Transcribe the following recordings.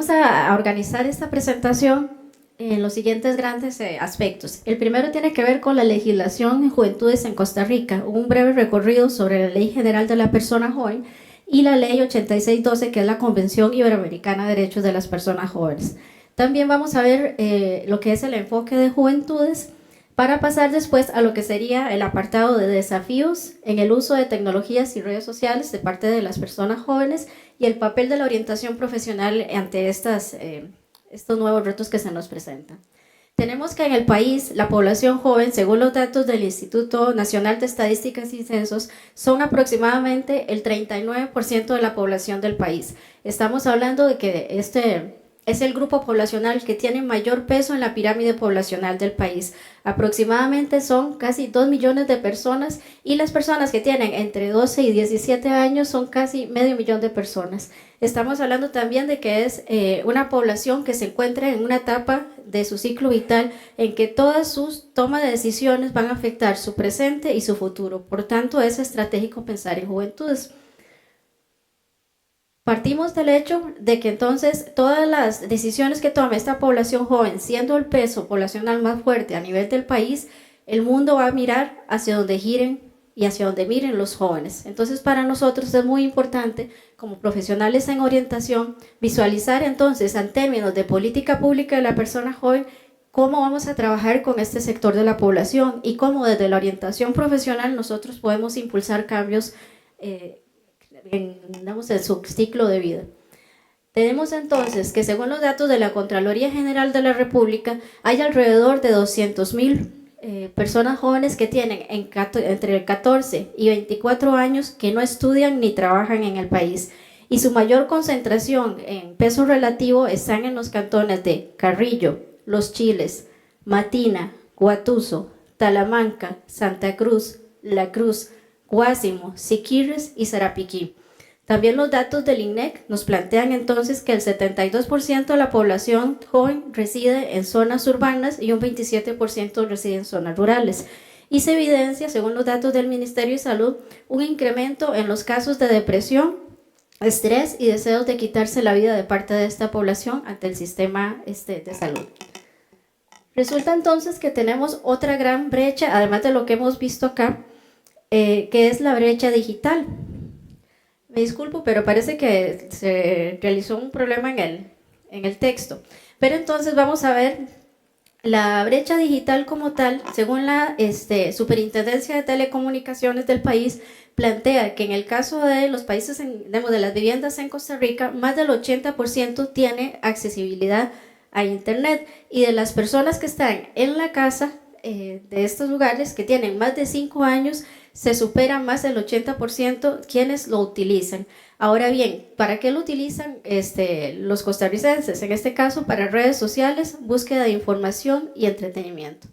Vamos a organizar esta presentación en los siguientes grandes aspectos. El primero tiene que ver con la legislación en juventudes en Costa Rica, un breve recorrido sobre la Ley General de la Persona Joven y la Ley 8612, que es la Convención Iberoamericana de Derechos de las Personas Jóvenes. También vamos a ver lo que es el enfoque de juventudes, para pasar después a lo que sería el apartado de desafíos en el uso de tecnologías y redes sociales de parte de las personas jóvenes y el papel de la orientación profesional ante estos nuevos retos que se nos presentan. Tenemos que en el país la población joven, según los datos del Instituto Nacional de Estadísticas y Censos, son aproximadamente el 39% de la población del país. Estamos hablando de que este es el grupo poblacional que tiene mayor peso en la pirámide poblacional del país. Aproximadamente son casi 2 millones de personas y las personas que tienen entre 12 y 17 años son casi medio millón de personas. Estamos hablando también de que es una población que se encuentra en una etapa de su ciclo vital en que todas sus tomas de decisiones van a afectar su presente y su futuro. Por tanto, es estratégico pensar en juventudes. Partimos del hecho de que entonces todas las decisiones que tome esta población joven, siendo el peso poblacional más fuerte a nivel del país, el mundo va a mirar hacia donde giren y hacia donde miren los jóvenes. Entonces, para nosotros es muy importante, como profesionales en orientación, visualizar entonces, en términos de política pública de la persona joven, cómo vamos a trabajar con este sector de la población y cómo desde la orientación profesional nosotros podemos impulsar cambios en su ciclo de vida. Tenemos entonces que según los datos de la Contraloría General de la República, hay alrededor de 200,000 personas jóvenes que tienen entre 14 y 24 años que no estudian ni trabajan en el país, y su mayor concentración en peso relativo están en los cantones de Carrillo, Los Chiles, Matina, Guatuso, Talamanca, Santa Cruz, La Cruz, Guásimo, Siquirres y Sarapiquí. También los datos del INEC nos plantean entonces que el 72% de la población joven reside en zonas urbanas y un 27% reside en zonas rurales. Y se evidencia, según los datos del Ministerio de Salud, un incremento en los casos de depresión, estrés y deseos de quitarse la vida de parte de esta población ante el sistema de salud. Resulta entonces que tenemos otra gran brecha, además de lo que hemos visto acá, que es la brecha digital. Me disculpo, pero parece que se realizó un problema en el texto. Pero entonces vamos a ver la brecha digital como tal, según la Superintendencia de Telecomunicaciones del país, plantea que en el caso de los países, de las viviendas en Costa Rica, más del 80% tiene accesibilidad a Internet, y de las personas que están en la casa de estos lugares que tienen más de 5 años, se supera más del 80% quienes lo utilizan. Ahora bien, ¿para qué lo utilizan los costarricenses? En este caso, para redes sociales, búsqueda de información y entretenimiento.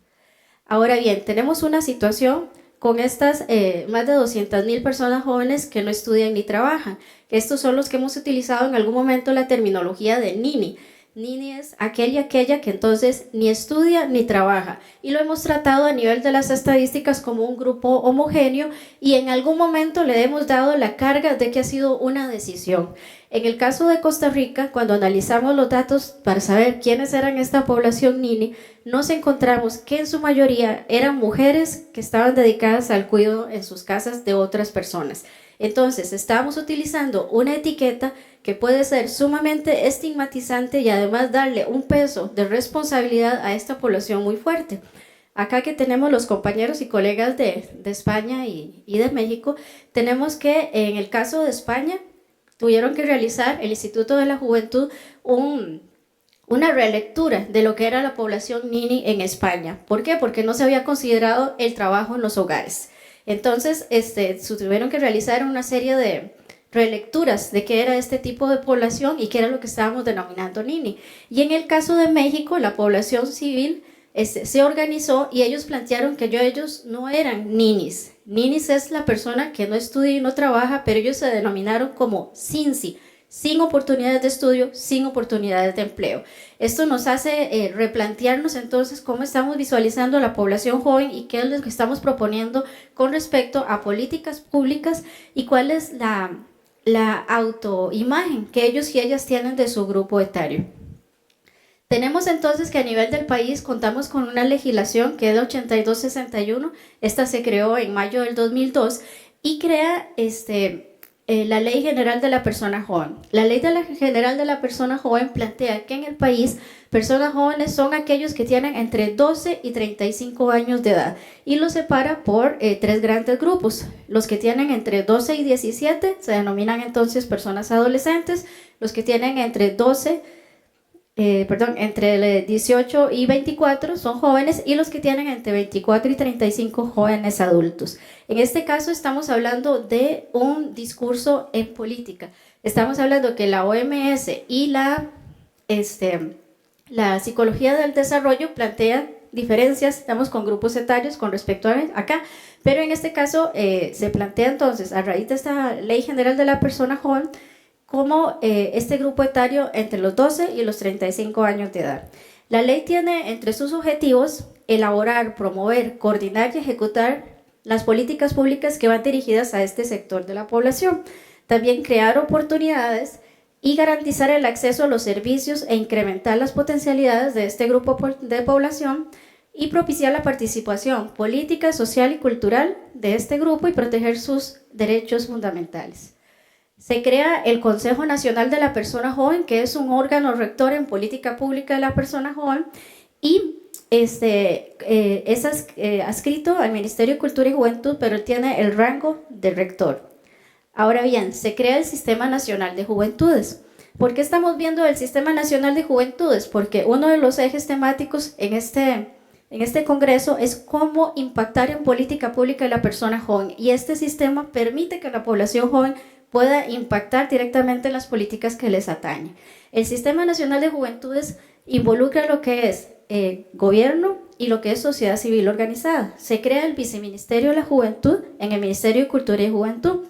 Ahora bien, tenemos una situación con estas más de 200,000 personas jóvenes que no estudian ni trabajan. Estos son los que hemos utilizado en algún momento la terminología de Nini. Nini es aquella que entonces ni estudia ni trabaja, y lo hemos tratado a nivel de las estadísticas como un grupo homogéneo, y en algún momento le hemos dado la carga de que ha sido una decisión. En el caso de Costa Rica, cuando analizamos los datos para saber quiénes eran esta población Nini, nos encontramos que en su mayoría eran mujeres que estaban dedicadas al cuidado en sus casas de otras personas. Entonces, estamos utilizando una etiqueta que puede ser sumamente estigmatizante y además darle un peso de responsabilidad a esta población muy fuerte. Acá que tenemos los compañeros y colegas de España y de México, tenemos que en el caso de España tuvieron que realizar el Instituto de la Juventud una relectura de lo que era la población Nini en España. ¿Por qué? Porque no se había considerado el trabajo en los hogares. Entonces, tuvieron que realizar una serie de relecturas de qué era este tipo de población y qué era lo que estábamos denominando Nini. Y en el caso de México, la población civil se organizó y ellos plantearon que ellos no eran ninis. Ninis es la persona que no estudia y no trabaja, pero ellos se denominaron como SINSI, sin oportunidades de estudio, sin oportunidades de empleo. Esto nos hace replantearnos entonces cómo estamos visualizando a la población joven y qué es lo que estamos proponiendo con respecto a políticas públicas y cuál es la autoimagen que ellos y ellas tienen de su grupo etario. Tenemos entonces que a nivel del país contamos con una legislación que es de 8261, esta se creó en mayo del 2002 y crea la Ley General de la Persona Joven. La Ley General de la Persona Joven plantea que en el país personas jóvenes son aquellos que tienen entre 12 y 35 años de edad y los separa por tres grandes grupos. Los que tienen entre 12 y 17 se denominan entonces personas adolescentes, los que tienen entre 18 y 24 son jóvenes y los que tienen entre 24 y 35 jóvenes adultos. En este caso estamos hablando de un discurso en política. Estamos hablando que la OMS y la psicología del desarrollo plantean diferencias, estamos con grupos etarios con respecto a acá, pero en este caso se plantea entonces, a raíz de esta Ley General de la Persona Joven, como este grupo etario entre los 12 y los 35 años de edad. La ley tiene entre sus objetivos elaborar, promover, coordinar y ejecutar las políticas públicas que van dirigidas a este sector de la población. También crear oportunidades y garantizar el acceso a los servicios e incrementar las potencialidades de este grupo de población y propiciar la participación política, social y cultural de este grupo y proteger sus derechos fundamentales. Se crea el Consejo Nacional de la Persona Joven, que es un órgano rector en política pública de la persona joven y es adscrito al Ministerio de Cultura y Juventud, pero tiene el rango de rector. Ahora bien, se crea el Sistema Nacional de Juventudes. ¿Por qué estamos viendo el Sistema Nacional de Juventudes? Porque uno de los ejes temáticos en este congreso es cómo impactar en política pública de la persona joven, y este sistema permite que la población joven pueda impactar directamente en las políticas que les atañen. El Sistema Nacional de Juventudes involucra lo que es gobierno y lo que es sociedad civil organizada. Se crea el Viceministerio de la Juventud en el Ministerio de Cultura y Juventud.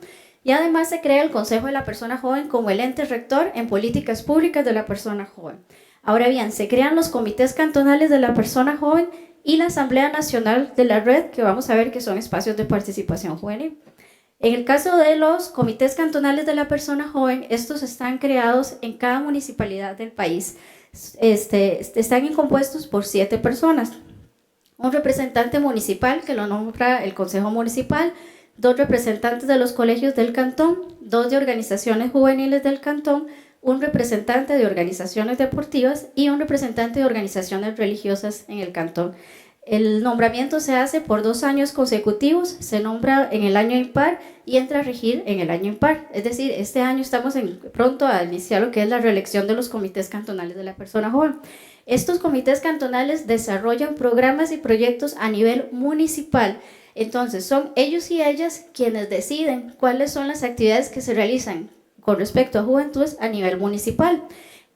Y además se crea el Consejo de la Persona Joven como el ente rector en políticas públicas de la persona joven. Ahora bien, se crean los comités cantonales de la persona joven y la Asamblea Nacional de la Red, que vamos a ver que son espacios de participación juvenil. En el caso de los comités cantonales de la persona joven, estos están creados en cada municipalidad del país. Están compuestos por 7 personas. Un representante municipal que lo nombra el Consejo Municipal, 2 representantes de los colegios del cantón, 2 de organizaciones juveniles del cantón, un representante de organizaciones deportivas y un representante de organizaciones religiosas en el cantón. El nombramiento se hace por 2 años consecutivos, se nombra en el año impar y entra a regir en el año impar. Es decir, este año estamos pronto a iniciar lo que es la reelección de los comités cantonales de la persona joven. Estos comités cantonales desarrollan programas y proyectos a nivel municipal. Entonces, son ellos y ellas quienes deciden cuáles son las actividades que se realizan con respecto a juventudes a nivel municipal.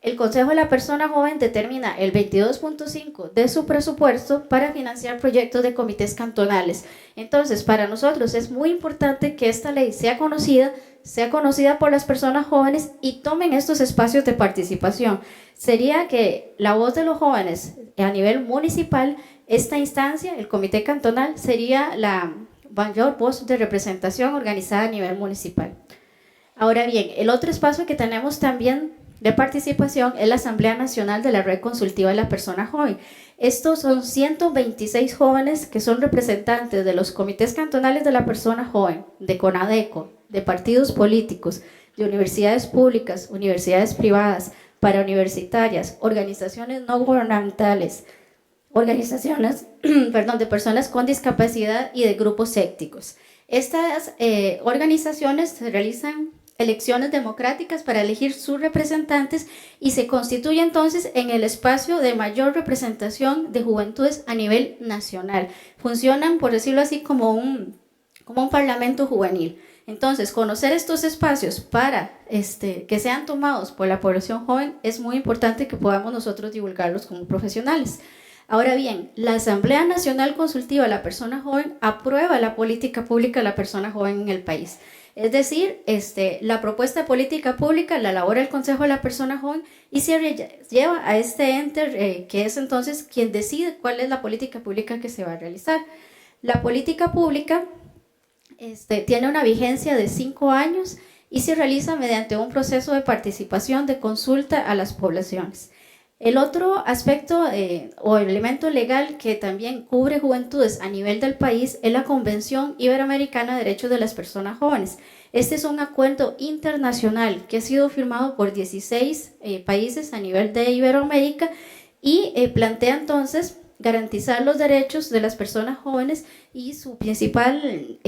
El Consejo de la Persona Joven determina el 22.5 de su presupuesto para financiar proyectos de comités cantonales. Entonces, para nosotros es muy importante que esta ley sea conocida por las personas jóvenes y tomen estos espacios de participación. Sería que la voz de los jóvenes a nivel municipal, esta instancia, el comité cantonal, sería la mayor voz de representación organizada a nivel municipal. Ahora bien, el otro espacio que tenemos también de participación es la Asamblea Nacional de la Red Consultiva de la Persona Joven. Estos son 126 jóvenes que son representantes de los comités cantonales de la persona joven, de CONADECO, de partidos políticos, de universidades públicas, universidades privadas, parauniversitarias, organizaciones no gubernamentales, organizaciones de personas con discapacidad y de grupos étnicos. Estas organizaciones se realizan elecciones democráticas para elegir sus representantes y se constituye entonces en el espacio de mayor representación de juventudes a nivel nacional. Funcionan, por decirlo así, como un parlamento juvenil. Entonces, conocer estos espacios para que sean tomados por la población joven es muy importante, que podamos nosotros divulgarlos como profesionales. Ahora bien, la Asamblea Nacional Consultiva de la Persona Joven aprueba la política pública de la persona joven en el país. Es decir, la propuesta de política pública la elabora el Consejo de la Persona Joven y se lleva a este ente que es entonces quien decide cuál es la política pública que se va a realizar. La política pública tiene una vigencia de 5 años y se realiza mediante un proceso de participación de consulta a las poblaciones. El otro aspecto o elemento legal que también cubre juventudes a nivel del país es la Convención Iberoamericana de Derechos de las Personas Jóvenes. Este es un acuerdo internacional que ha sido firmado por 16 países a nivel de Iberoamérica y plantea entonces garantizar los derechos de las personas jóvenes, y su principal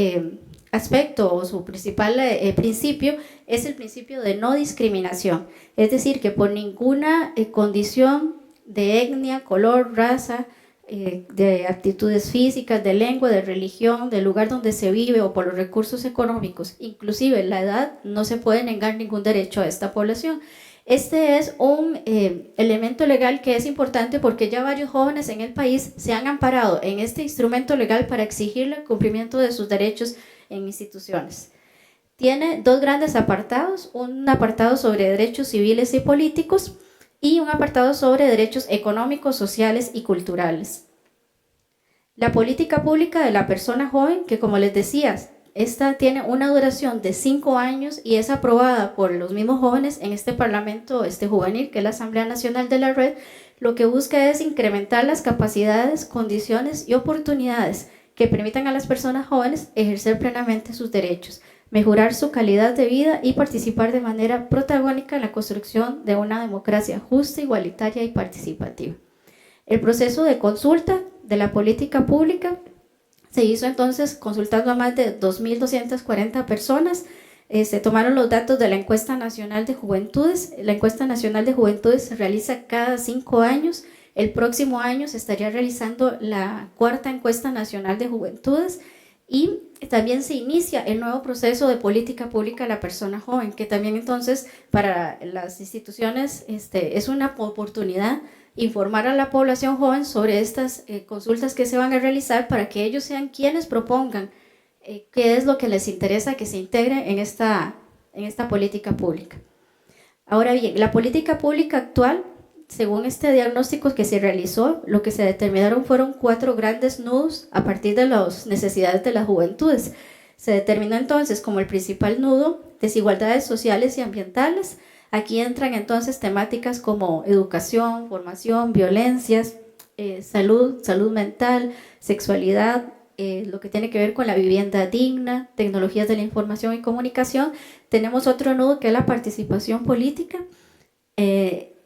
aspecto o su principal principio es el principio de no discriminación, es decir, que por ninguna condición de etnia, color, raza, de aptitudes físicas, de lengua, de religión, del lugar donde se vive o por los recursos económicos, inclusive la edad, no se puede negar ningún derecho a esta población. Este es un elemento legal que es importante porque ya varios jóvenes en el país se han amparado en este instrumento legal para exigirle el cumplimiento de sus derechos en instituciones. Tiene dos grandes apartados, un apartado sobre derechos civiles y políticos y un apartado sobre derechos económicos, sociales y culturales. La política pública de la persona joven, que como les decía, esta tiene una duración de 5 años y es aprobada por los mismos jóvenes en este Parlamento juvenil, que es la Asamblea Nacional de la Red. Lo que busca es incrementar las capacidades, condiciones y oportunidades que permitan a las personas jóvenes ejercer plenamente sus derechos, mejorar su calidad de vida y participar de manera protagónica en la construcción de una democracia justa, igualitaria y participativa. El proceso de consulta de la política pública se hizo entonces consultando a más de 2.240 personas. Se tomaron los datos de la Encuesta Nacional de Juventudes. La Encuesta Nacional de Juventudes se realiza cada 5 años. El próximo año se estaría realizando la 4ª Encuesta Nacional de Juventudes, y también se inicia el nuevo proceso de política pública de la persona joven, que también entonces para las instituciones es una oportunidad informar a la población joven sobre estas consultas que se van a realizar para que ellos sean quienes propongan qué es lo que les interesa que se integre en esta política pública. Ahora bien, la política pública actual, según este diagnóstico que se realizó, lo que se determinaron fueron 4 grandes nudos a partir de las necesidades de las juventudes. Se determinó entonces como el principal nudo desigualdades sociales y ambientales. Aquí entran entonces temáticas como educación, formación, violencias, salud mental, sexualidad, lo que tiene que ver con la vivienda digna, tecnologías de la información y comunicación. Tenemos otro nudo que es la participación política,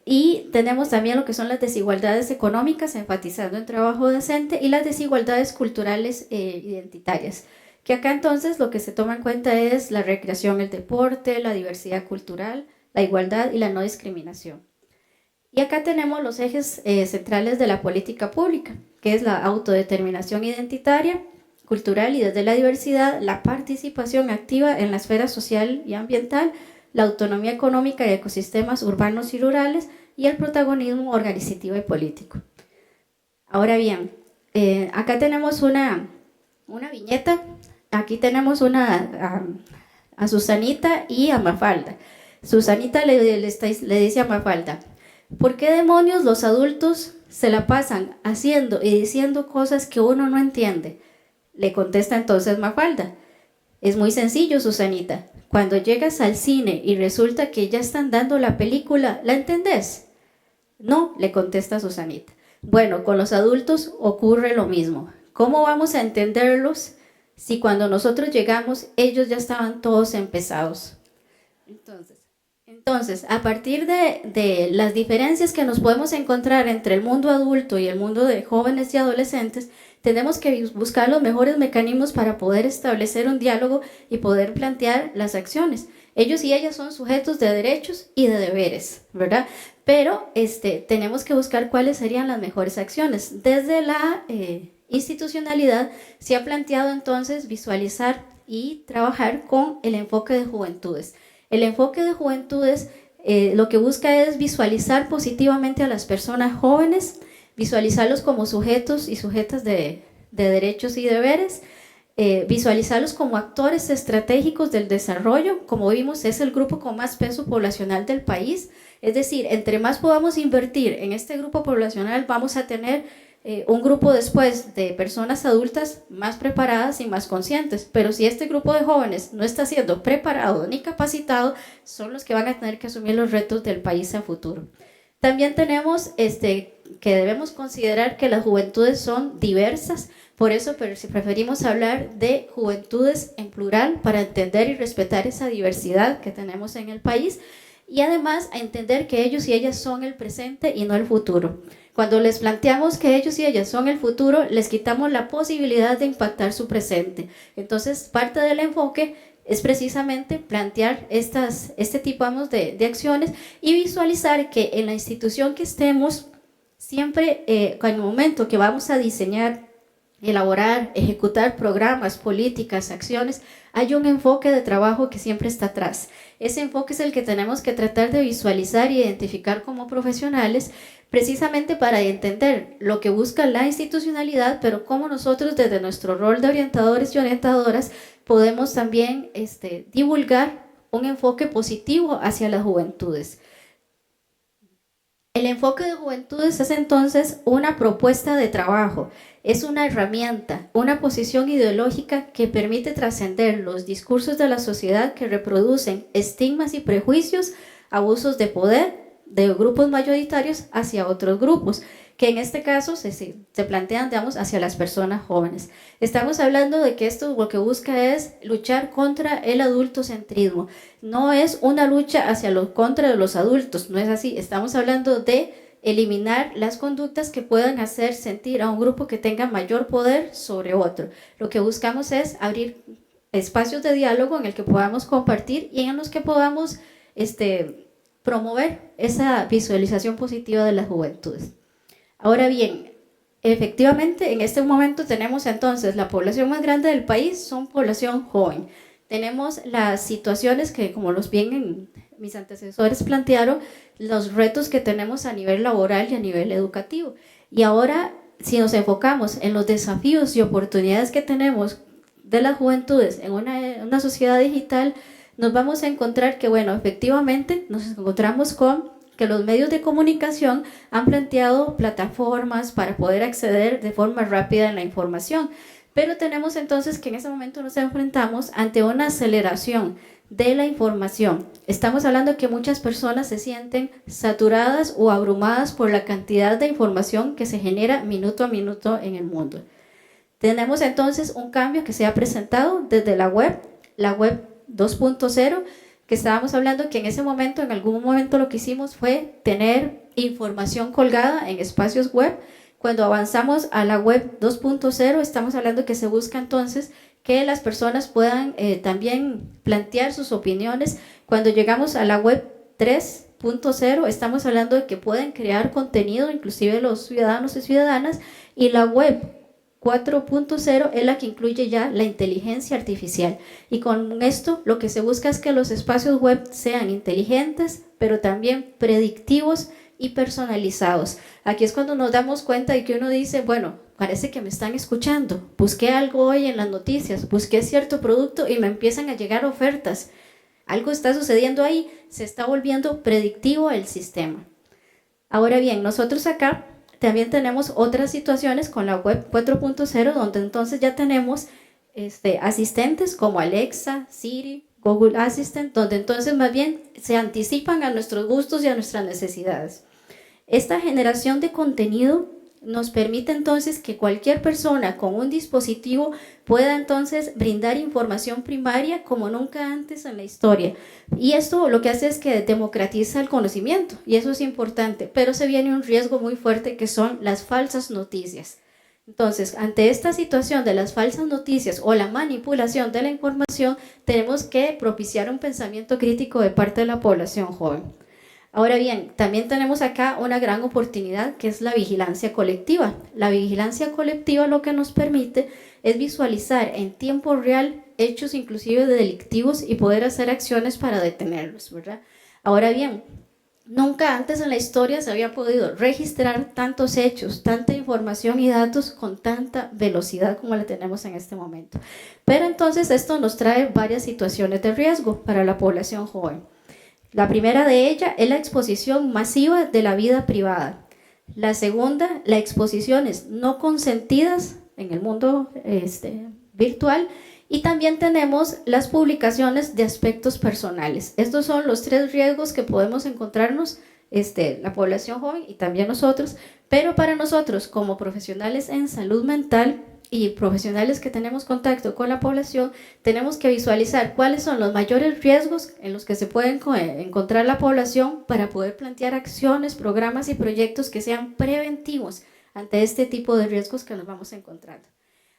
y tenemos también lo que son las desigualdades económicas, enfatizando en trabajo decente, y las desigualdades culturales identitarias, que acá entonces lo que se toma en cuenta es la recreación, el deporte, la diversidad cultural, la igualdad y la no discriminación. Y acá tenemos los ejes centrales de la política pública, que es la autodeterminación identitaria, cultural y desde la diversidad, la participación activa en la esfera social y ambiental, la autonomía económica y ecosistemas urbanos y rurales, y el protagonismo organizativo y político. Ahora bien, acá tenemos una viñeta. Aquí tenemos a Susanita y a Mafalda. Susanita le dice a Mafalda: ¿por qué demonios los adultos se la pasan haciendo y diciendo cosas que uno no entiende? Le contesta entonces Mafalda: es muy sencillo, Susanita. Cuando llegas al cine y resulta que ya están dando la película, ¿la entendés? No, le contesta Susanita. Bueno, con los adultos ocurre lo mismo. ¿Cómo vamos a entenderlos si cuando nosotros llegamos ellos ya estaban todos empezados? Entonces, a partir de las diferencias que nos podemos encontrar entre el mundo adulto y el mundo de jóvenes y adolescentes, tenemos que buscar los mejores mecanismos para poder establecer un diálogo y poder plantear las acciones. Ellos y ellas son sujetos de derechos y de deberes, ¿verdad? Pero tenemos que buscar cuáles serían las mejores acciones. Desde la institucionalidad se ha planteado entonces visualizar y trabajar con el enfoque de juventudes. El enfoque de juventudes lo que busca es visualizar positivamente a las personas jóvenes, visualizarlos como sujetos y sujetas de derechos y deberes, visualizarlos como actores estratégicos del desarrollo. Como vimos, es el grupo con más peso poblacional del país, es decir, entre más podamos invertir en este grupo poblacional, vamos a tener un grupo después de personas adultas más preparadas y más conscientes. Pero si este grupo de jóvenes no está siendo preparado ni capacitado, son los que van a tener que asumir los retos del país a futuro. También tenemos que debemos considerar que las juventudes son diversas, por eso preferimos hablar de juventudes en plural para entender y respetar esa diversidad que tenemos en el país y además a entender que ellos y ellas son el presente y no el futuro. Cuando les planteamos que ellos y ellas son el futuro, les quitamos la posibilidad de impactar su presente. Entonces, parte del enfoque es precisamente plantear este tipo de acciones y visualizar que en la institución que estemos, siempre en el momento que vamos a diseñar, elaborar, ejecutar programas, políticas, acciones, hay un enfoque de trabajo que siempre está atrás. Ese enfoque es el que tenemos que tratar de visualizar y identificar como profesionales, precisamente para entender lo que busca la institucionalidad, pero cómo nosotros desde nuestro rol de orientadores y orientadoras podemos también divulgar un enfoque positivo hacia las juventudes. El enfoque de juventudes es entonces una propuesta de trabajo, es una herramienta, una posición ideológica que permite trascender los discursos de la sociedad que reproducen estigmas y prejuicios, abusos de poder de grupos mayoritarios hacia otros grupos, que en este caso se plantean, digamos, hacia las personas jóvenes. Estamos hablando de que esto lo que busca es luchar contra el adultocentrismo. No es una lucha contra los adultos, no es así. Estamos hablando de eliminar las conductas que puedan hacer sentir a un grupo que tenga mayor poder sobre otro. Lo que buscamos es abrir espacios de diálogo en el que podamos compartir y en los que podamos promover esa visualización positiva de las juventudes. Ahora bien, efectivamente en este momento tenemos entonces la población más grande del país, son población joven. Tenemos las situaciones que, como los bien mis antecesores plantearon, los retos que tenemos a nivel laboral y a nivel educativo. Y ahora, si nos enfocamos en los desafíos y oportunidades que tenemos de las juventudes en una sociedad digital, nos vamos a encontrar que, bueno, efectivamente nos encontramos con que los medios de comunicación han planteado plataformas para poder acceder de forma rápida a la información, pero tenemos entonces que en ese momento nos enfrentamos ante una aceleración de la información. Estamos hablando que muchas personas se sienten saturadas o abrumadas por la cantidad de información que se genera minuto a minuto en el mundo. Tenemos entonces un cambio que se ha presentado desde la web 2.0, que estábamos hablando que en ese momento, en algún momento lo que hicimos fue tener información colgada en espacios web. Cuando avanzamos a la web 2.0, estamos hablando que se busca entonces que las personas puedan también plantear sus opiniones. Cuando llegamos a la web 3.0, estamos hablando de que pueden crear contenido, inclusive los ciudadanos y ciudadanas, y la web 4.0 es la que incluye ya la inteligencia artificial. Y con esto lo que se busca es que los espacios web sean inteligentes, pero también predictivos y personalizados. Aquí es cuando nos damos cuenta de que uno dice, bueno, parece que me están escuchando. Busqué algo hoy en las noticias, busqué cierto producto y me empiezan a llegar ofertas. Algo está sucediendo ahí, se está volviendo predictivo el sistema. Ahora bien, nosotros acá también tenemos otras situaciones con la web 4.0, donde entonces ya tenemos asistentes como Alexa, Siri, Google Assistant, donde entonces más bien se anticipan a nuestros gustos y a nuestras necesidades. Esta generación de contenido nos permite entonces que cualquier persona con un dispositivo pueda entonces brindar información primaria como nunca antes en la historia. Y esto lo que hace es que democratiza el conocimiento, y eso es importante, pero se viene un riesgo muy fuerte que son las falsas noticias. Entonces, ante esta situación de las falsas noticias o la manipulación de la información, tenemos que propiciar un pensamiento crítico de parte de la población joven. Ahora bien, también tenemos acá una gran oportunidad que es la vigilancia colectiva. La vigilancia colectiva lo que nos permite es visualizar en tiempo real hechos inclusive delictivos y poder hacer acciones para detenerlos, ¿verdad? Ahora bien, nunca antes en la historia se había podido registrar tantos hechos, tanta información y datos con tanta velocidad como la tenemos en este momento. Pero entonces esto nos trae varias situaciones de riesgo para la población joven. La primera de ellas es la exposición masiva de la vida privada. La segunda, las exposiciones no consentidas en el mundo virtual. Y también tenemos las publicaciones de aspectos personales. Estos son los 3 riesgos que podemos encontrarnos, la población joven y también nosotros, pero para nosotros como profesionales en salud mental y profesionales que tenemos contacto con la población, tenemos que visualizar cuáles son los mayores riesgos en los que se puede encontrar la población para poder plantear acciones, programas y proyectos que sean preventivos ante este tipo de riesgos que nos vamos encontrando.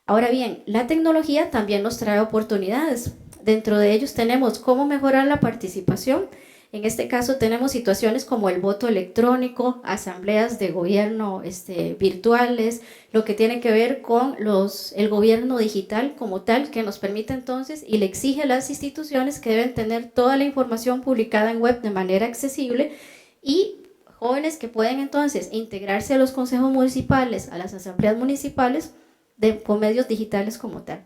Ahora bien, la tecnología también nos trae oportunidades. Dentro de ellos tenemos cómo mejorar la participación. En este caso tenemos situaciones como el voto electrónico, asambleas de gobierno virtuales, lo que tiene que ver con el gobierno digital como tal, que nos permite entonces y le exige a las instituciones que deben tener toda la información publicada en web de manera accesible, y jóvenes que pueden entonces integrarse a los consejos municipales, a las asambleas municipales, con medios digitales como tal.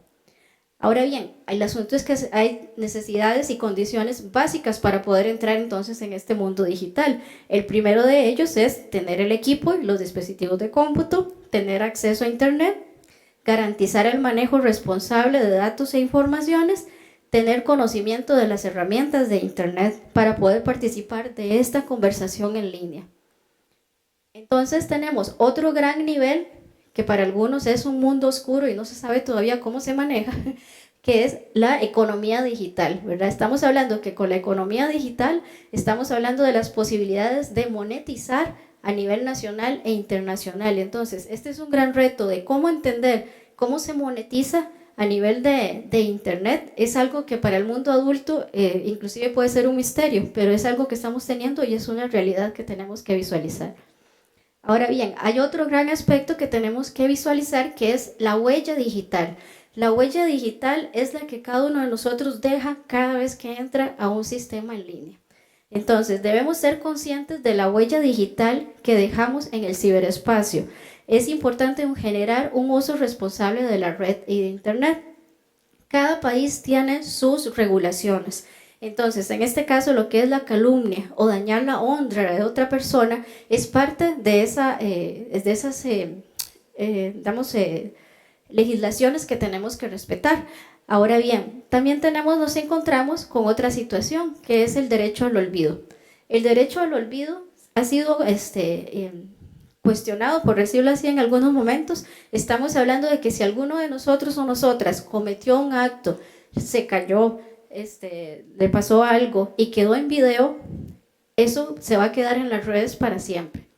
Ahora bien, el asunto es que hay necesidades y condiciones básicas para poder entrar entonces en este mundo digital. El primero de ellos es tener el equipo y los dispositivos de cómputo, tener acceso a internet, garantizar el manejo responsable de datos e informaciones, tener conocimiento de las herramientas de internet para poder participar de esta conversación en línea. Entonces tenemos otro gran nivel que para algunos es un mundo oscuro y no se sabe todavía cómo se maneja, que es la economía digital, ¿verdad? Estamos hablando que con la economía digital estamos hablando de las posibilidades de monetizar a nivel nacional e internacional. Entonces, este es un gran reto de cómo entender cómo se monetiza a nivel de internet. Es algo que para el mundo adulto inclusive puede ser un misterio, pero es algo que estamos teniendo y es una realidad que tenemos que visualizar. Ahora bien, hay otro gran aspecto que tenemos que visualizar, que es la huella digital. La huella digital es la que cada uno de nosotros deja cada vez que entra a un sistema en línea. Entonces, debemos ser conscientes de la huella digital que dejamos en el ciberespacio. Es importante generar un uso responsable de la red y de internet. Cada país tiene sus regulaciones. Entonces, en este caso, lo que es la calumnia o dañar la honra de otra persona es parte de esas legislaciones que tenemos que respetar. Ahora bien, también nos encontramos con otra situación, que es el derecho al olvido. El derecho al olvido ha sido cuestionado, por decirlo así, en algunos momentos. Estamos hablando de que si alguno de nosotros o nosotras cometió un acto, se cayó, le pasó algo y quedó en video, eso se va a quedar en las redes para siempre.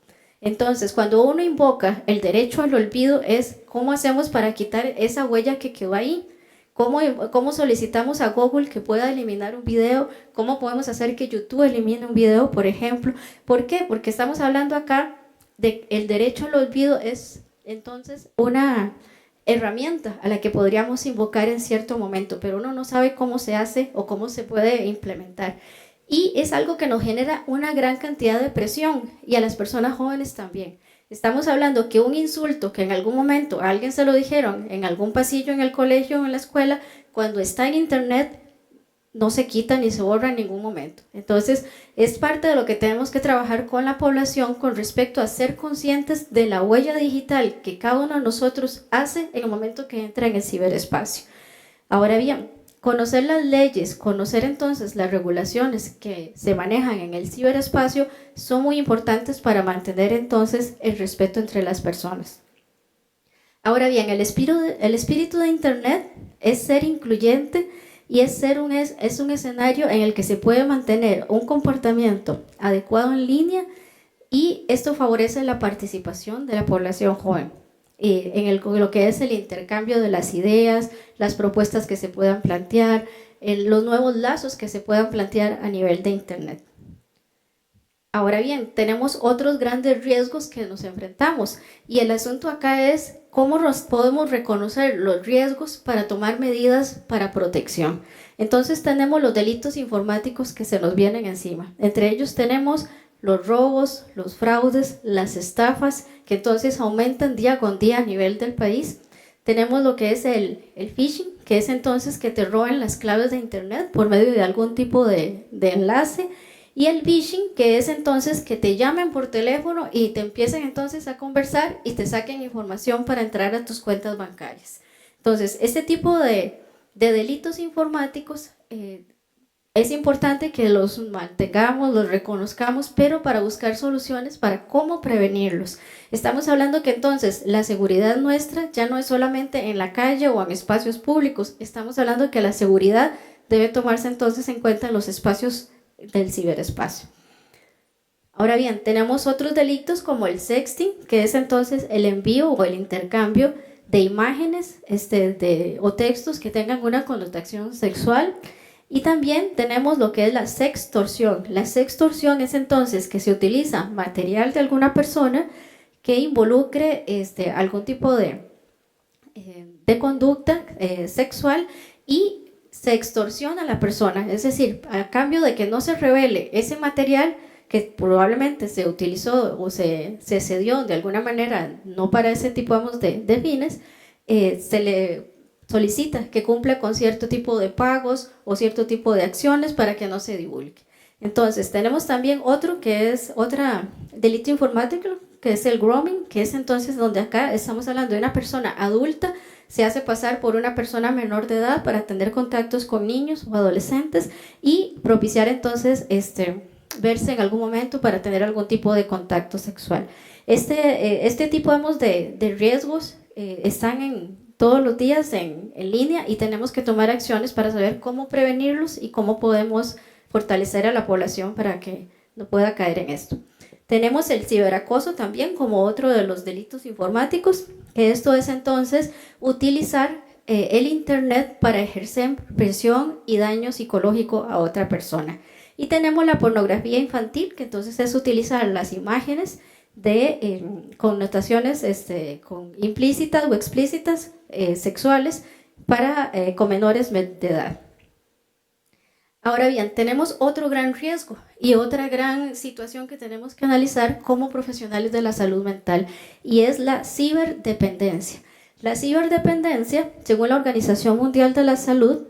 Entonces, cuando uno invoca el derecho al olvido, es cómo hacemos para quitar esa huella que quedó ahí, cómo solicitamos a Google que pueda eliminar un video, cómo podemos hacer que YouTube elimine un video, por ejemplo. ¿Por qué? Porque estamos hablando acá de el derecho al olvido. Es entonces una herramienta a la que podríamos invocar en cierto momento, pero uno no sabe cómo se hace o cómo se puede implementar. Y es algo que nos genera una gran cantidad de presión, y a las personas jóvenes también. Estamos hablando que un insulto que en algún momento a alguien se lo dijeron en algún pasillo en el colegio o en la escuela, cuando está en internet no se quita ni se borra en ningún momento. Entonces, es parte de lo que tenemos que trabajar con la población con respecto a ser conscientes de la huella digital que cada uno de nosotros hace en el momento que entra en el ciberespacio. Ahora bien, conocer las leyes, conocer entonces las regulaciones que se manejan en el ciberespacio son muy importantes para mantener entonces el respeto entre las personas. Ahora bien, el espíritu de internet es ser incluyente y es un escenario en el que se puede mantener un comportamiento adecuado en línea, y esto favorece la participación de la población joven en lo que es el intercambio de las ideas, las propuestas que se puedan plantear, los nuevos lazos que se puedan plantear a nivel de internet. Ahora bien, tenemos otros grandes riesgos que nos enfrentamos, y el asunto acá es cómo podemos reconocer los riesgos para tomar medidas para protección. Entonces tenemos los delitos informáticos que se nos vienen encima. Entre ellos tenemos los robos, los fraudes, las estafas, que entonces aumentan día con día a nivel del país. Tenemos lo que es el phishing, que es entonces que te roban las claves de internet por medio de algún tipo de enlace. Y el phishing, que es entonces que te llamen por teléfono y te empiecen entonces a conversar y te saquen información para entrar a tus cuentas bancarias. Entonces, este tipo de delitos informáticos es importante que los mantengamos, los reconozcamos, pero para buscar soluciones para cómo prevenirlos. Estamos hablando que entonces la seguridad nuestra ya no es solamente en la calle o en espacios públicos, estamos hablando que la seguridad debe tomarse entonces en cuenta en los espacios del ciberespacio. Ahora bien, tenemos otros delitos como el sexting, que es entonces el envío o el intercambio de imágenes o textos que tengan una connotación sexual. Y también tenemos lo que es la sextorsión. La sextorsión es entonces que se utiliza material de alguna persona que involucre algún tipo de conducta sexual y se extorsiona a la persona, es decir, a cambio de que no se revele ese material que probablemente se utilizó o se cedió de alguna manera, no para ese tipo de fines, se le solicita que cumpla con cierto tipo de pagos o cierto tipo de acciones para que no se divulgue. Entonces, tenemos también otro que es otra delito informático, que es el grooming, que es entonces donde acá estamos hablando de una persona adulta, se hace pasar por una persona menor de edad para tener contactos con niños o adolescentes y propiciar entonces verse en algún momento para tener algún tipo de contacto sexual. Este tipo de riesgos están todos los días en línea y tenemos que tomar acciones para saber cómo prevenirlos y cómo podemos fortalecer a la población para que no pueda caer en esto. Tenemos el ciberacoso también como otro de los delitos informáticos, que esto es entonces utilizar el internet para ejercer presión y daño psicológico a otra persona. Y tenemos la pornografía infantil, que entonces es utilizar las imágenes de connotaciones implícitas o explícitas sexuales con menores de edad. Ahora bien, tenemos otro gran riesgo y otra gran situación que tenemos que analizar como profesionales de la salud mental y es la ciberdependencia. La ciberdependencia, según la Organización Mundial de la Salud,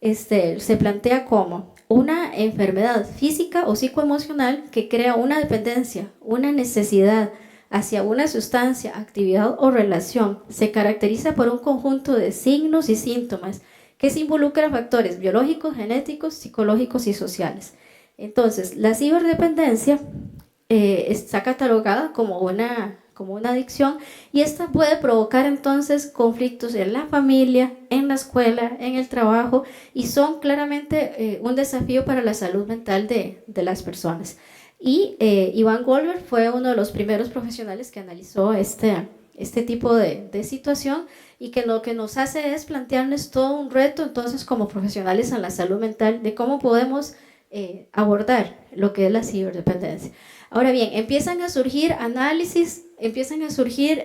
se plantea como una enfermedad física o psicoemocional que crea una dependencia, una necesidad hacia una sustancia, actividad o relación. Se caracteriza por un conjunto de signos y síntomas que se involucran factores biológicos, genéticos, psicológicos y sociales. Entonces, la ciberdependencia está catalogada como una adicción y esta puede provocar entonces conflictos en la familia, en la escuela, en el trabajo y son claramente un desafío para la salud mental de las personas. Y Ivan Goldberg fue uno de los primeros profesionales que analizó este tipo de situación y que lo que nos hace es plantearnos todo un reto entonces como profesionales en la salud mental de cómo podemos abordar lo que es la ciberdependencia. Ahora bien, empiezan a surgir análisis, empiezan a surgir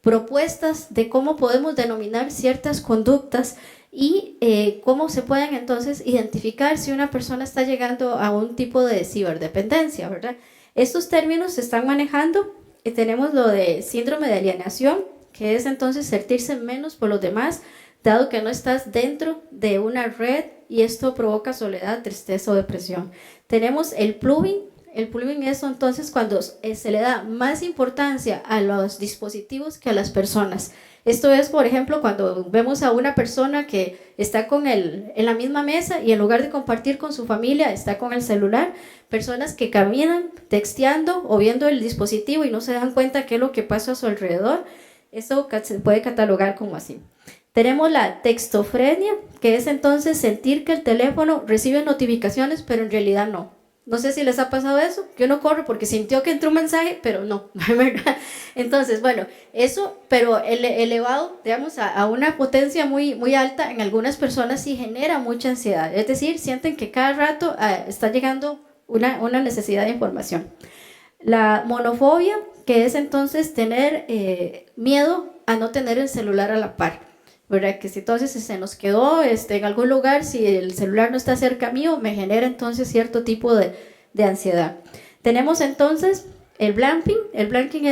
propuestas de cómo podemos denominar ciertas conductas y cómo se pueden entonces identificar si una persona está llegando a un tipo de ciberdependencia, ¿verdad? Estos términos se están manejando y tenemos lo de síndrome de alienación, que es entonces sentirse menos por los demás, dado que no estás dentro de una red y esto provoca soledad, tristeza o depresión. Tenemos el plugging. El plugging es entonces cuando se le da más importancia a los dispositivos que a las personas. Esto es, por ejemplo, cuando vemos a una persona que está en la misma mesa y en lugar de compartir con su familia, está con el celular. Personas que caminan texteando o viendo el dispositivo y no se dan cuenta qué es lo que pasa a su alrededor. Eso se puede catalogar como así. Tenemos la textofrenia, que es entonces sentir que el teléfono recibe notificaciones, pero en realidad no. No sé si les ha pasado eso, que uno corre porque sintió que entró un mensaje, pero no, ¿verdad? Entonces, bueno, eso, pero elevado, digamos, a una potencia muy, muy alta, en algunas personas sí genera mucha ansiedad. Es decir, sienten que cada rato está llegando una necesidad de información. La monofobia, que es entonces tener miedo a no tener el celular a la par, ¿verdad? Que si entonces se nos quedó en algún lugar, si el celular no está cerca mío, me genera entonces cierto tipo de ansiedad. Tenemos entonces el blanking. El blanking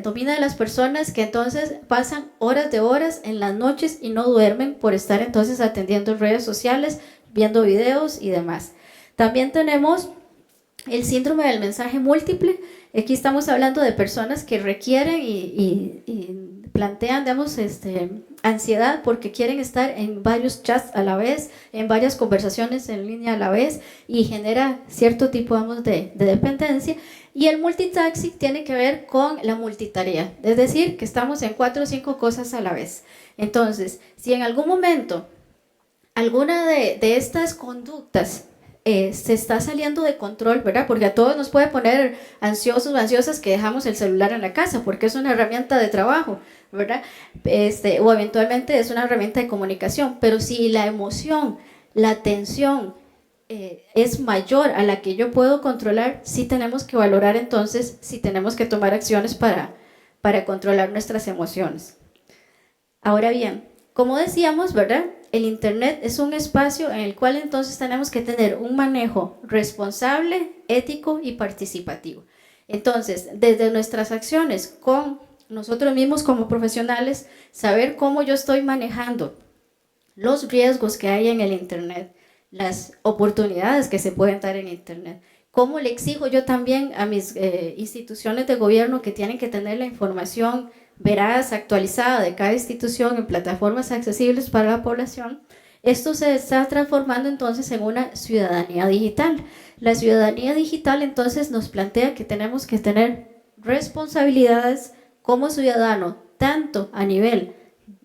domina de las personas que entonces pasan horas de horas en las noches y no duermen por estar entonces atendiendo redes sociales, viendo videos y demás. También tenemos el síndrome del mensaje múltiple. Aquí estamos hablando de personas que requieren y plantean, digamos, ansiedad porque quieren estar en varios chats a la vez, en varias conversaciones en línea a la vez, y genera cierto tipo, digamos, de dependencia. Y el multitasking tiene que ver con la multitarea, es decir, que estamos en 4 o 5 cosas a la vez. Entonces, si en algún momento alguna de estas conductas se está saliendo de control, ¿verdad? Porque a todos nos puede poner ansiosos o ansiosas que dejamos el celular en la casa, porque es una herramienta de trabajo, ¿verdad? O eventualmente es una herramienta de comunicación, pero si la emoción, la tensión es mayor a la que yo puedo controlar, sí tenemos que valorar entonces si tenemos que tomar acciones para controlar nuestras emociones. Ahora bien, como decíamos, ¿verdad? El Internet es un espacio en el cual entonces tenemos que tener un manejo responsable, ético y participativo. Entonces, desde nuestras acciones con nosotros mismos como profesionales, saber cómo yo estoy manejando los riesgos que hay en el Internet, las oportunidades que se pueden dar en Internet, cómo le exijo yo también a mis instituciones de gobierno que tienen que tener la información veraz, actualizada de cada institución en plataformas accesibles para la población. Esto se está transformando entonces en una ciudadanía digital. La ciudadanía digital entonces nos plantea que tenemos que tener responsabilidades como ciudadano, tanto a nivel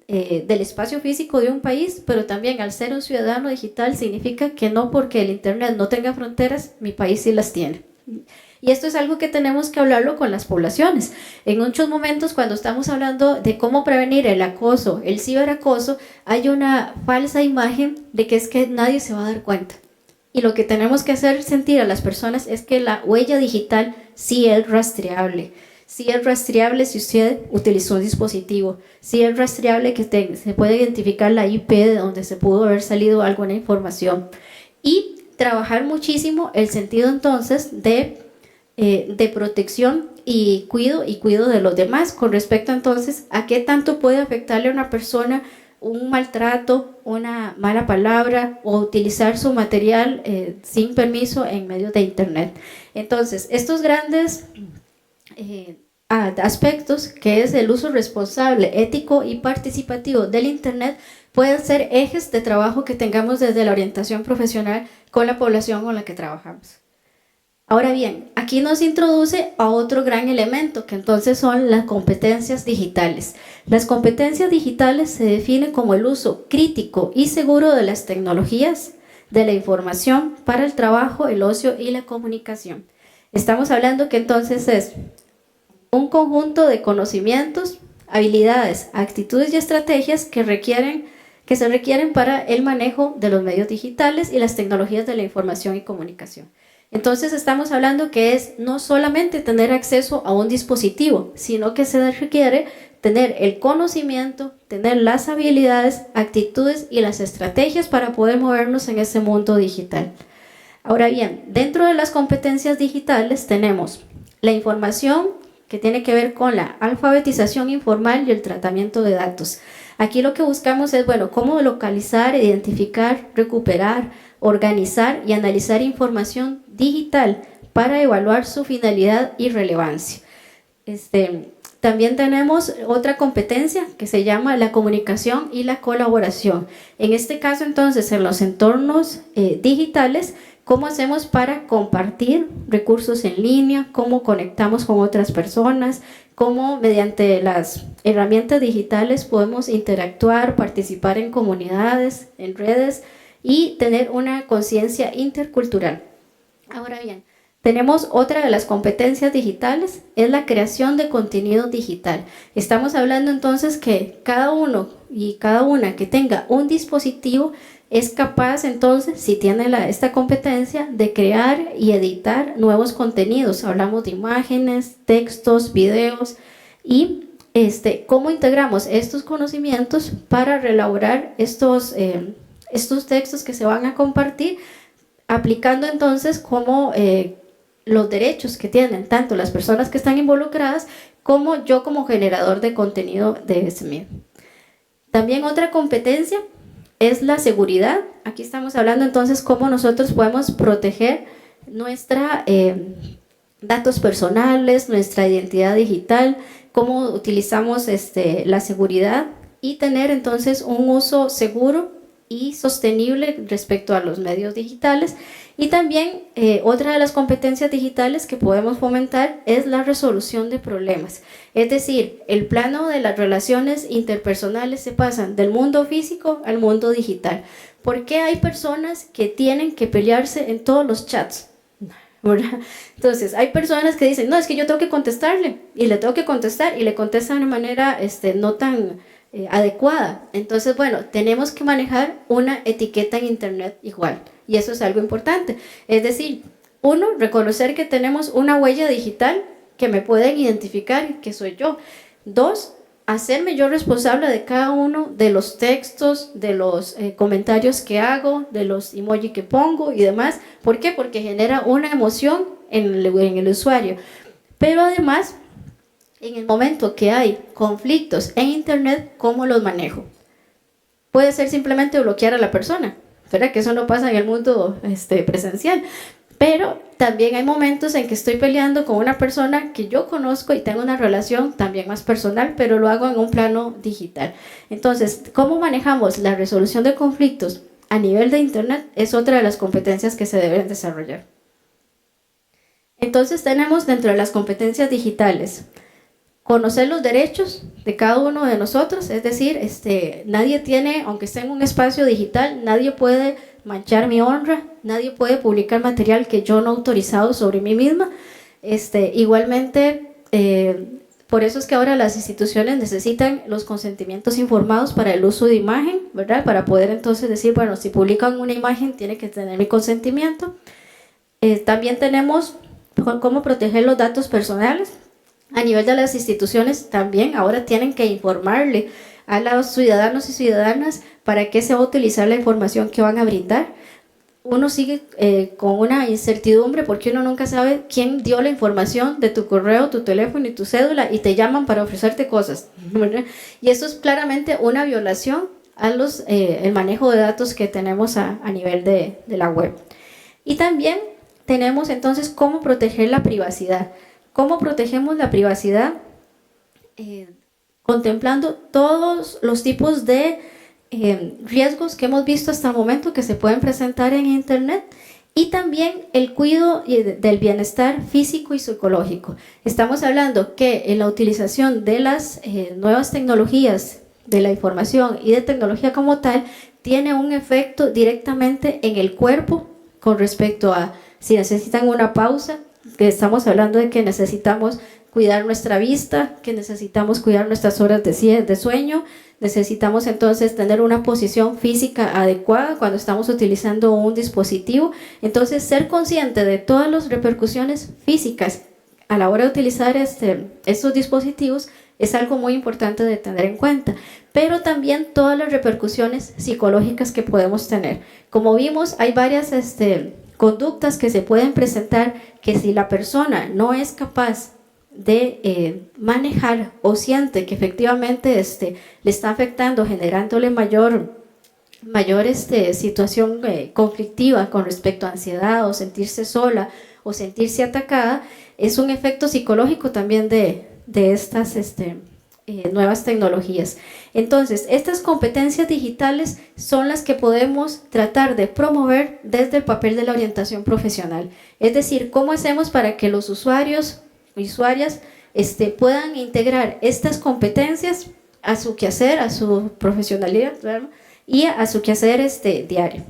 del espacio físico de un país, pero también al ser un ciudadano digital significa que no porque el Internet no tenga fronteras, mi país sí las tiene. Y esto es algo que tenemos que hablarlo con las poblaciones. En muchos momentos, cuando estamos hablando de cómo prevenir el acoso, el ciberacoso, hay una falsa imagen de que es que nadie se va a dar cuenta. Y lo que tenemos que hacer sentir a las personas es que la huella digital sí es rastreable. Sí es rastreable si usted utilizó un dispositivo. Sí es rastreable que se puede identificar la IP de donde se pudo haber salido alguna información. Y trabajar muchísimo el sentido entonces de protección y cuido de los demás con respecto entonces a qué tanto puede afectarle a una persona un maltrato, una mala palabra o utilizar su material sin permiso en medios de Internet. Entonces, estos grandes aspectos, que es el uso responsable, ético y participativo del Internet, pueden ser ejes de trabajo que tengamos desde la orientación profesional con la población con la que trabajamos. Ahora bien, aquí nos introduce a otro gran elemento, que entonces son las competencias digitales. Las competencias digitales se definen como el uso crítico y seguro de las tecnologías, de la información para el trabajo, el ocio y la comunicación. Estamos hablando que entonces es un conjunto de conocimientos, habilidades, actitudes y estrategias que se requieren para el manejo de los medios digitales y las tecnologías de la información y comunicación. Entonces estamos hablando que es no solamente tener acceso a un dispositivo, sino que se requiere tener el conocimiento, tener las habilidades, actitudes y las estrategias para poder movernos en ese mundo digital. Ahora bien, dentro de las competencias digitales tenemos la información, que tiene que ver con la alfabetización informal y el tratamiento de datos. Aquí lo que buscamos es, bueno, cómo localizar, identificar, recuperar, organizar y analizar información digital para evaluar su finalidad y relevancia. También tenemos otra competencia que se llama la comunicación y la colaboración. En este caso, entonces, en los entornos digitales, ¿cómo hacemos para compartir recursos en línea? ¿Cómo conectamos con otras personas? ¿Cómo mediante las herramientas digitales podemos interactuar, participar en comunidades, en redes y tener una conciencia intercultural? Ahora bien, tenemos otra de las competencias digitales, es la creación de contenido digital. Estamos hablando entonces que cada uno y cada una que tenga un dispositivo es capaz entonces, si tiene esta competencia, de crear y editar nuevos contenidos. Hablamos de imágenes, textos, videos y cómo integramos estos conocimientos para reelaborar estos textos que se van a compartir, aplicando entonces como los derechos que tienen tanto las personas que están involucradas como yo como generador de contenido de ese mismo. También otra competencia es la seguridad. Aquí estamos hablando entonces cómo nosotros podemos proteger nuestra datos personales, nuestra identidad digital, cómo utilizamos la seguridad y tener entonces un uso seguro y sostenible respecto a los medios digitales. Y también otra de las competencias digitales que podemos fomentar es la resolución de problemas. Es decir, el plano de las relaciones interpersonales se pasan del mundo físico al mundo digital. ¿Por qué hay personas que tienen que pelearse en todos los chats? ¿Verdad? Entonces, hay personas que dicen, no, es que yo tengo que contestarle, y le tengo que contestar, y le contestan de manera no tan adecuada. Entonces, bueno, tenemos que manejar una etiqueta en internet igual, y eso es algo importante. Es decir, uno, reconocer que tenemos una huella digital que me pueden identificar que soy yo. Dos, hacerme yo responsable de cada uno de los textos, de los comentarios que hago, de los emojis que pongo y demás. ¿Por qué? Porque genera una emoción en el usuario. Pero además, en el momento que hay conflictos en internet, ¿cómo los manejo? Puede ser simplemente bloquear a la persona, ¿verdad? Que eso no pasa en el mundo presencial. Pero también hay momentos en que estoy peleando con una persona que yo conozco y tengo una relación también más personal, pero lo hago en un plano digital. Entonces, ¿cómo manejamos la resolución de conflictos a nivel de internet? Es otra de las competencias que se deben desarrollar. Entonces, tenemos dentro de las competencias digitales conocer los derechos de cada uno de nosotros, es decir, nadie tiene, aunque esté en un espacio digital, nadie puede manchar mi honra, nadie puede publicar material que yo no he autorizado sobre mí misma. Igualmente, por eso es que ahora las instituciones necesitan los consentimientos informados para el uso de imagen, ¿verdad? Para poder entonces decir, bueno, si publican una imagen tiene que tener mi consentimiento. También tenemos cómo proteger los datos personales. A nivel de las instituciones también ahora tienen que informarle a los ciudadanos y ciudadanas para qué se va a utilizar la información que van a brindar. Uno sigue con una incertidumbre porque uno nunca sabe quién dio la información de tu correo, tu teléfono y tu cédula y te llaman para ofrecerte cosas, ¿verdad? Y eso es claramente una violación a el manejo de datos que tenemos a nivel de la web. Y también tenemos entonces cómo proteger la privacidad. ¿Cómo protegemos la privacidad? Contemplando todos los tipos de riesgos que hemos visto hasta el momento que se pueden presentar en internet y también el cuidado del bienestar físico y psicológico. Estamos hablando que en la utilización de las nuevas tecnologías de la información y de tecnología como tal tiene un efecto directamente en el cuerpo con respecto a si necesitan una pausa, que estamos hablando de que necesitamos cuidar nuestra vista, que necesitamos cuidar nuestras horas de sueño, necesitamos entonces tener una posición física adecuada cuando estamos utilizando un dispositivo. Entonces, ser consciente de todas las repercusiones físicas a la hora de utilizar estos dispositivos es algo muy importante de tener en cuenta, pero también todas las repercusiones psicológicas que podemos tener. Como vimos, hay varias conductas que se pueden presentar que si la persona no es capaz de manejar o siente que efectivamente le está afectando, generándole mayor situación conflictiva con respecto a ansiedad o sentirse sola o sentirse atacada, es un efecto psicológico también de estas nuevas tecnologías. Entonces, estas competencias digitales son las que podemos tratar de promover desde el papel de la orientación profesional. Es decir, ¿cómo hacemos para que los usuarios y usuarias puedan integrar estas competencias a su quehacer, a su profesionalidad, ¿verdad? Y a su quehacer diario?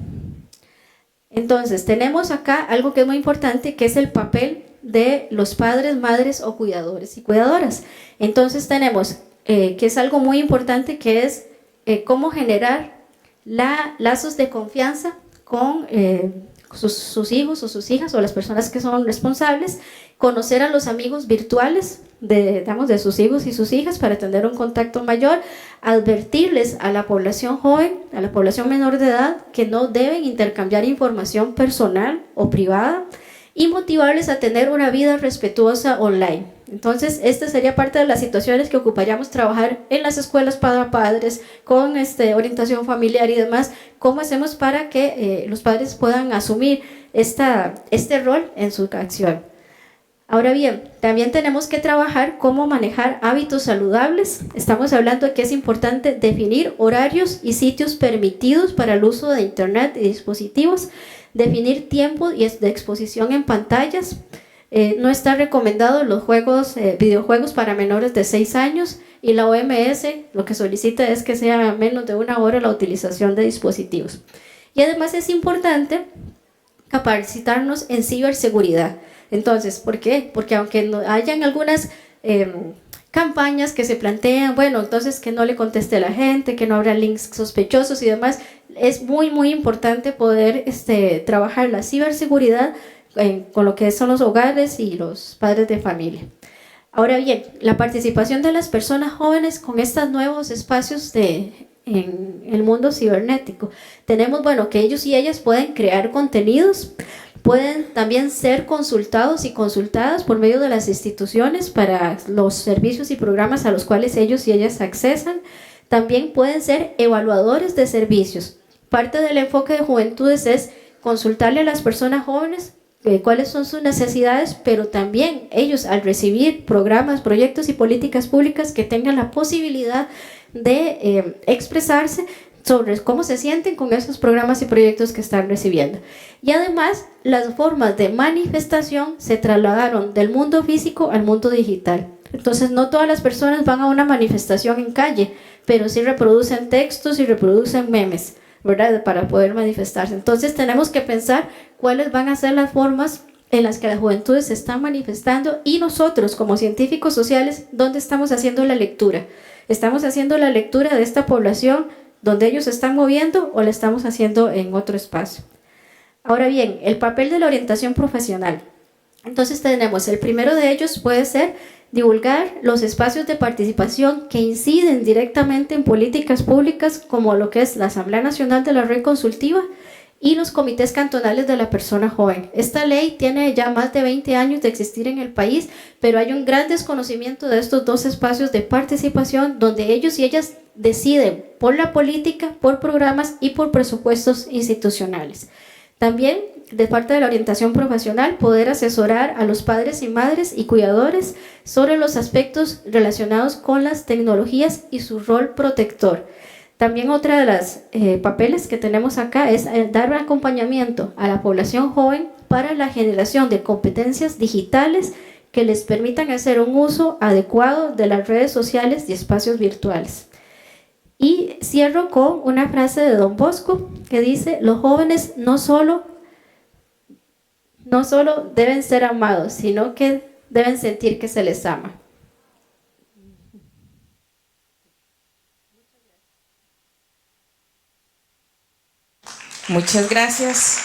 Entonces, tenemos acá algo que es muy importante, que es el papel de los padres, madres o cuidadores y cuidadoras. Entonces tenemos que es algo muy importante, que es cómo generar lazos de confianza con sus hijos o sus hijas o las personas que son responsables, conocer a los amigos virtuales de sus hijos y sus hijas para tener un contacto mayor, advertirles a la población joven, a la población menor de edad, que no deben intercambiar información personal o privada, y motivarles a tener una vida respetuosa online. Entonces, esta sería parte de las situaciones que ocuparíamos trabajar en las escuelas para padres, con orientación familiar y demás. ¿Cómo hacemos para que los padres puedan asumir este rol en su acción. Ahora bien, también tenemos que trabajar cómo manejar hábitos saludables. Estamos hablando de que es importante definir horarios y sitios permitidos para el uso de Internet y dispositivos, definir tiempo de exposición en pantallas. No está recomendado los videojuegos para menores de 6 años y la OMS lo que solicita es que sea menos de 1 hora la utilización de dispositivos. Y además es importante capacitarnos en ciberseguridad. Entonces, ¿por qué? Porque aunque no hayan algunas campañas que se plantean, bueno, entonces que no le conteste a la gente, que no habrá links sospechosos y demás, es muy, muy importante poder trabajar la ciberseguridad con lo que son los hogares y los padres de familia. Ahora bien, la participación de las personas jóvenes con estos nuevos espacios en el mundo cibernético. Tenemos, bueno, que ellos y ellas pueden crear contenidos, pueden también ser consultados y consultadas por medio de las instituciones para los servicios y programas a los cuales ellos y ellas accesan. También pueden ser evaluadores de servicios. Parte del enfoque de juventudes es consultarle a las personas jóvenes cuáles son sus necesidades, pero también ellos al recibir programas, proyectos y políticas públicas que tengan la posibilidad de expresarse sobre cómo se sienten con esos programas y proyectos que están recibiendo. Y además, las formas de manifestación se trasladaron del mundo físico al mundo digital. Entonces, no todas las personas van a una manifestación en calle, pero sí reproducen textos y reproducen memes, ¿verdad?, para poder manifestarse. Entonces, tenemos que pensar cuáles van a ser las formas en las que las juventudes se están manifestando y nosotros, como científicos sociales, ¿dónde estamos haciendo la lectura? ¿Estamos haciendo la lectura de esta población donde ellos se están moviendo o la estamos haciendo en otro espacio? Ahora bien, el papel de la orientación profesional. Entonces tenemos, el primero de ellos puede ser divulgar los espacios de participación que inciden directamente en políticas públicas como lo que es la Asamblea Nacional de la Red Consultiva y los comités cantonales de la persona joven. Esta ley tiene ya más de 20 años de existir en el país, pero hay un gran desconocimiento de estos dos espacios de participación donde ellos y ellas deciden por la política, por programas y por presupuestos institucionales. También, de parte de la orientación profesional, poder asesorar a los padres y madres y cuidadores sobre los aspectos relacionados con las tecnologías y su rol protector. También otra de los papeles que tenemos acá es dar acompañamiento a la población joven para la generación de competencias digitales que les permitan hacer un uso adecuado de las redes sociales y espacios virtuales. Y cierro con una frase de Don Bosco que dice: los jóvenes no solo deben ser amados, sino que deben sentir que se les ama. Muchas gracias.